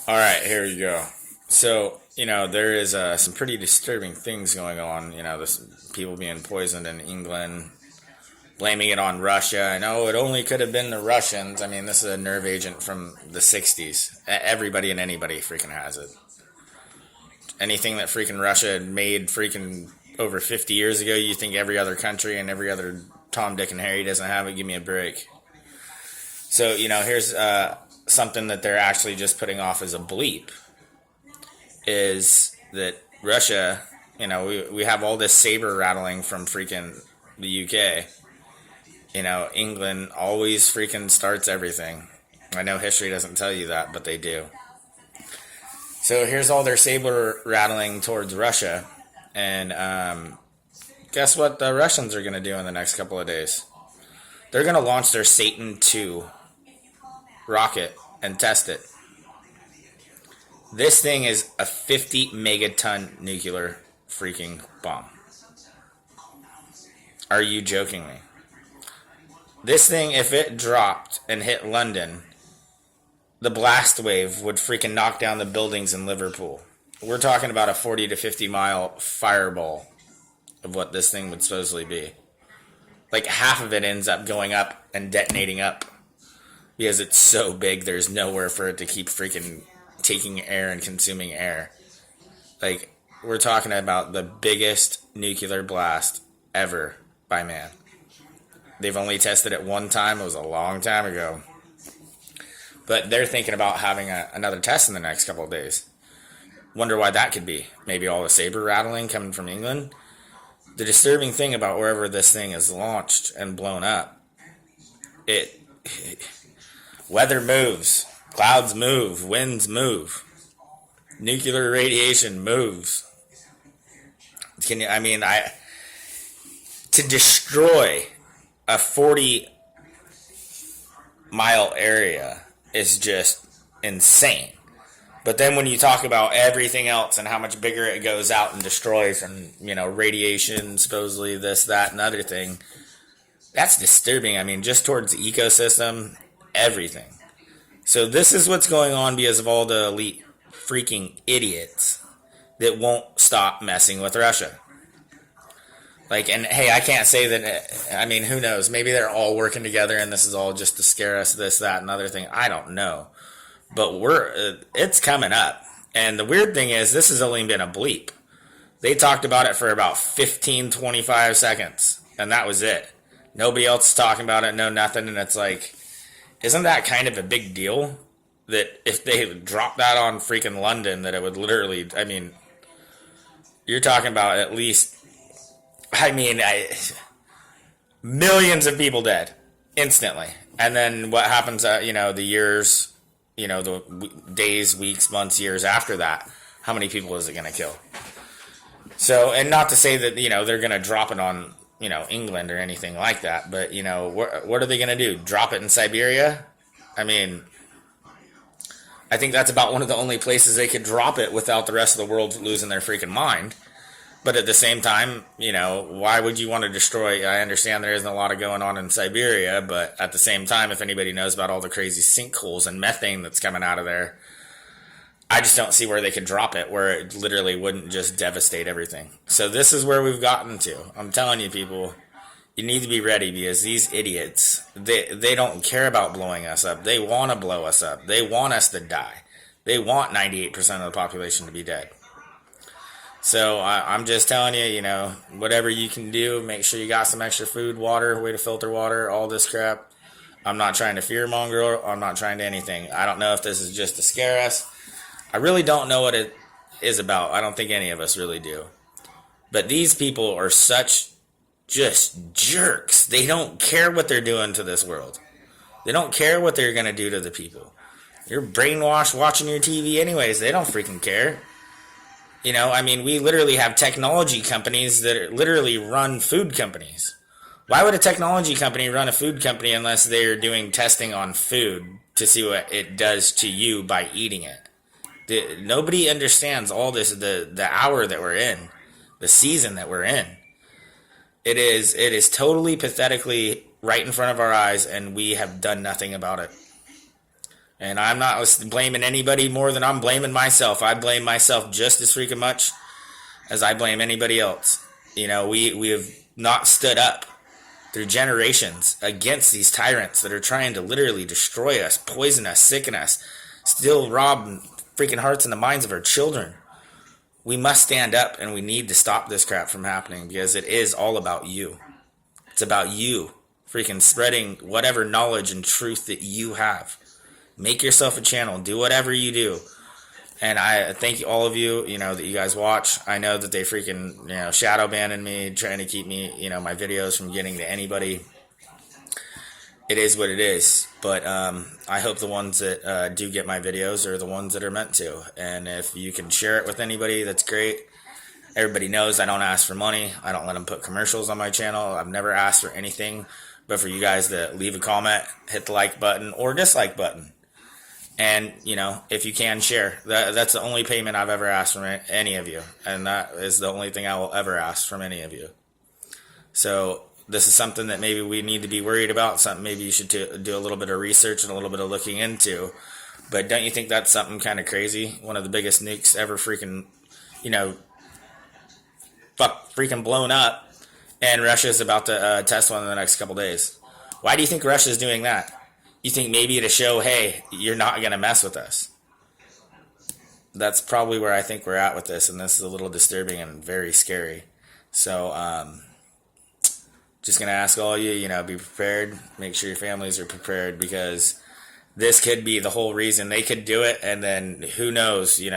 All right, here we go. So, there is some pretty disturbing things going on. This people being poisoned in England, blaming it on Russia. I know it only could have been the Russians. I mean, this is a nerve agent from the 60s. Everybody and anybody freaking has it. Anything that freaking Russia had made freaking over 50 years ago, you think every other country and every other Tom, Dick, and Harry doesn't have it? Give me a break. So, here's something that they're actually just putting off as a bleep is that Russia, we have all this sabre-rattling from freaking the UK. England always freaking starts everything. I know history doesn't tell you that, but they do. So here's all their saber-rattling towards Russia. And guess what the Russians are going to do in the next couple of days? They're going to launch their Satan II rocket and test it. This thing is a 50 megaton nuclear freaking bomb. Are you joking me? This thing, if it dropped and hit London, the blast wave would freaking knock down the buildings in Liverpool. We're talking about a 40 to 50 mile fireball of what this thing would supposedly be. Like half of it ends up going up and detonating up because it's so big there's nowhere for it to keep freaking taking air and consuming air. Like, we're talking about the biggest nuclear blast ever by man. They've only tested it one time. It was a long time ago. But they're thinking about having another test in the next couple of days. Wonder why that could be. Maybe all the saber rattling coming from England. The disturbing thing about wherever this thing is launched and blown up, weather moves, clouds move, winds move, nuclear radiation moves. To destroy a 40-mile area is just insane. But then when you talk about everything else and how much bigger it goes out and destroys and, radiation, supposedly this, that, and other thing, that's disturbing. I mean, just towards the ecosystem, everything. So this is what's going on because of all the elite freaking idiots that won't stop messing with Russia. Like, and hey, I can't say that, who knows? Maybe they're all working together and this is all just to scare us, this, that, and other thing. I don't know. But it's coming up. And the weird thing is, this has only been a bleep. They talked about it for about 15, 25 seconds. And that was it. Nobody else is talking about it, no nothing. And it's like, isn't that kind of a big deal? That if they dropped that on freaking London, that it would literally, you're talking about at least, millions of people dead instantly. And then what happens, the years, the days, weeks, months, years after that, how many people is it going to kill? So, and not to say that, they're going to drop it on, England or anything like that, but, what are they going to do? Drop it in Siberia? I think that's about one of the only places they could drop it without the rest of the world losing their freaking mind. But at the same time, why would you want to destroy? I understand there isn't a lot of going on in Siberia, but at the same time, if anybody knows about all the crazy sinkholes and methane that's coming out of there, I just don't see where they could drop it, where it literally wouldn't just devastate everything. So this is where we've gotten to. I'm telling you, people, you need to be ready because these idiots, they don't care about blowing us up. They want to blow us up. They want us to die. They want 98% of the population to be dead. So I'm just telling you, whatever you can do, make sure you got some extra food, water, way to filter water, all this crap. I'm not trying to fearmonger. I'm not trying to anything. I don't know if this is just to scare us. I really don't know what it is about. I don't think any of us really do. But these people are such just jerks. They don't care what they're doing to this world. They don't care what they're going to do to the people. You're brainwashed watching your TV anyways. They don't freaking care. We literally have technology companies that literally run food companies. Why would a technology company run a food company unless they're doing testing on food to see what it does to you by eating it? Nobody understands all this, the hour that we're in, the season that we're in. It is totally pathetically right in front of our eyes, and we have done nothing about it. And I'm not blaming anybody more than I'm blaming myself. I blame myself just as freaking much as I blame anybody else. You know, we have not stood up through generations against these tyrants that are trying to literally destroy us, poison us, sicken us, still rob freaking hearts and the minds of our children. We must stand up, and we need to stop this crap from happening, because it is all about you. It's about you freaking spreading whatever knowledge and truth that you have. Make yourself a channel. Do whatever you do. And I thank all of you, that you guys watch. I know that they freaking, shadow banning me, trying to keep me, my videos from getting to anybody. It is what it is. But I hope the ones that do get my videos are the ones that are meant to. And if you can share it with anybody, that's great. Everybody knows I don't ask for money. I don't let them put commercials on my channel. I've never asked for anything but for you guys to leave a comment, hit the like button or dislike button. And, if you can, share. That's the only payment I've ever asked from any of you. And that is the only thing I will ever ask from any of you. So this is something that maybe we need to be worried about. Something maybe you should do a little bit of research and a little bit of looking into. But don't you think that's something kind of crazy? One of the biggest nukes ever freaking, freaking blown up. And Russia's about to test one in the next couple days. Why do you think Russia's doing that? You think maybe to show, hey, you're not going to mess with us. That's probably where I think we're at with this, and this is a little disturbing and very scary. So, just going to ask all you, be prepared. Make sure your families are prepared, because this could be the whole reason. They could do it, and then who knows, you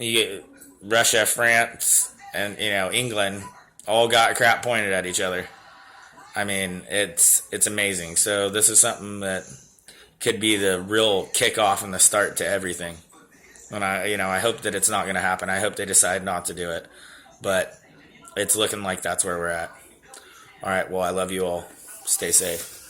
get Russia, France, and, England all got crap pointed at each other. I mean, it's amazing. So this is something that could be the real kickoff and the start to everything. And I hope that it's not going to happen. I hope they decide not to do it. But it's looking like that's where we're at. All right, well, I love you all. Stay safe.